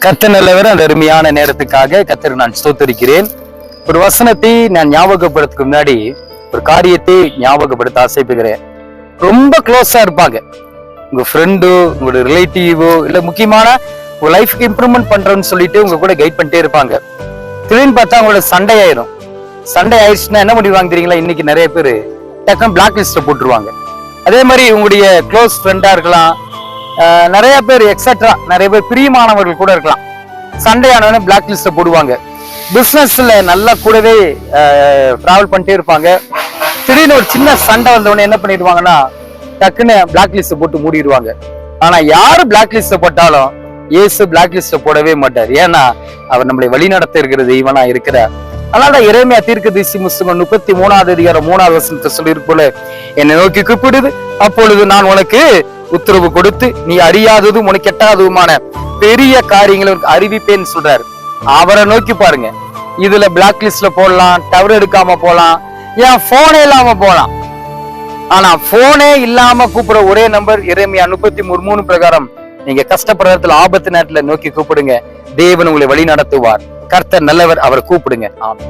கர்த்தர் நல்லவர். அந்த அருமையான நேரத்துக்காக கர்த்தரை நான் ஸ்தோத்திரிக்கிறேன். ஒரு வசனத்தை நான் ஞாபகப்படுத்துக்கு முன்னாடி ஒரு காரியத்தை ஞாபகப்படுத்த ஆசைப்படுகிறேன். ரொம்ப க்ளோஸா இருப்பாங்க உங்க ஃப்ரெண்டோ, உங்களோட ரிலேட்டிவோ, இல்ல முக்கியமான உங்க லைஃப்க்கு இம்ப்ரூவ்மெண்ட் பண்றோம்னு சொல்லிட்டு உங்க கூட கைட் பண்ணிட்டே இருப்பாங்க. திடீர்னு பார்த்தா அவங்களோட சண்டை ஆயிரும். சண்டை ஆயிடுச்சுன்னா என்ன முடிவாங்க தெரியுங்களா? இன்னைக்கு நிறைய பேர் டக்குனு பிளாக் லிஸ்ட்ல போட்டுருவாங்க. அதே மாதிரி உங்களுடைய க்ளோஸ் ஃப்ரெண்டா இருக்கலாம், நிறைய பேர் எக்ஸெட்ரா, நிறைய பேர் பிரியமானவர்கள் கூட இருக்கலாம். சண்டே ஆனவனே பிளாக் லிஸ்ட்ல போடுவாங்க. பிசினஸ்ல நல்லா கூடவே டிராவல் பண்ணிட்டே இருப்பாங்க. திடீர்னு ஒரு சின்ன சண்டை வந்தவொடனே என்ன பண்ணிடுவாங்கன்னா டக்குன்னு பிளாக் லிஸ்ட் போட்டு மூடிடுவாங்க. ஆனா யாரு பிளாக் லிஸ்ட் போட்டாலும் இயேசு பிளாக் லிஸ்ட் போடவே மாட்டார். ஏன்னா அவர் நம்மளை வழிநடத்த இருக்கிற தெய்வனா இருக்கிறார். அதனால எரேமியா தீர்க்கதரிசி புத்தகம் 33வது அதிகாரம் 3வது வசனத்தை சொல்லியிருப்போல, என்னை நோக்கி கூப்பிடுது, அப்பொழுது நான் உனக்கு உத்தரவு கொடுத்து நீ அறியாததும் உனக்கு எட்டாததுமான பெரிய காரியங்களை அறிவிப்பேன்னு சொல்றாரு. அவரை நோக்கி பாருங்க. இதுல பிளாக் லிஸ்ட்ல போடலாம், டவர் எடுக்காம போலாம், ஏன் போனே இல்லாம போலாம். ஆனா போனே இல்லாம கூப்பிடுற ஒரே நம்பர் எரேமியா 33:3 பிரகாரம் நீங்க கஷ்டப்படுறதுல ஆபத்து நேரத்துல நோக்கி கூப்பிடுங்க. தேவன் உங்களை வழி நடத்துவார். கர்த்தர் நல்லவர், அவரை கூப்பிடுங்க. ஆமென்.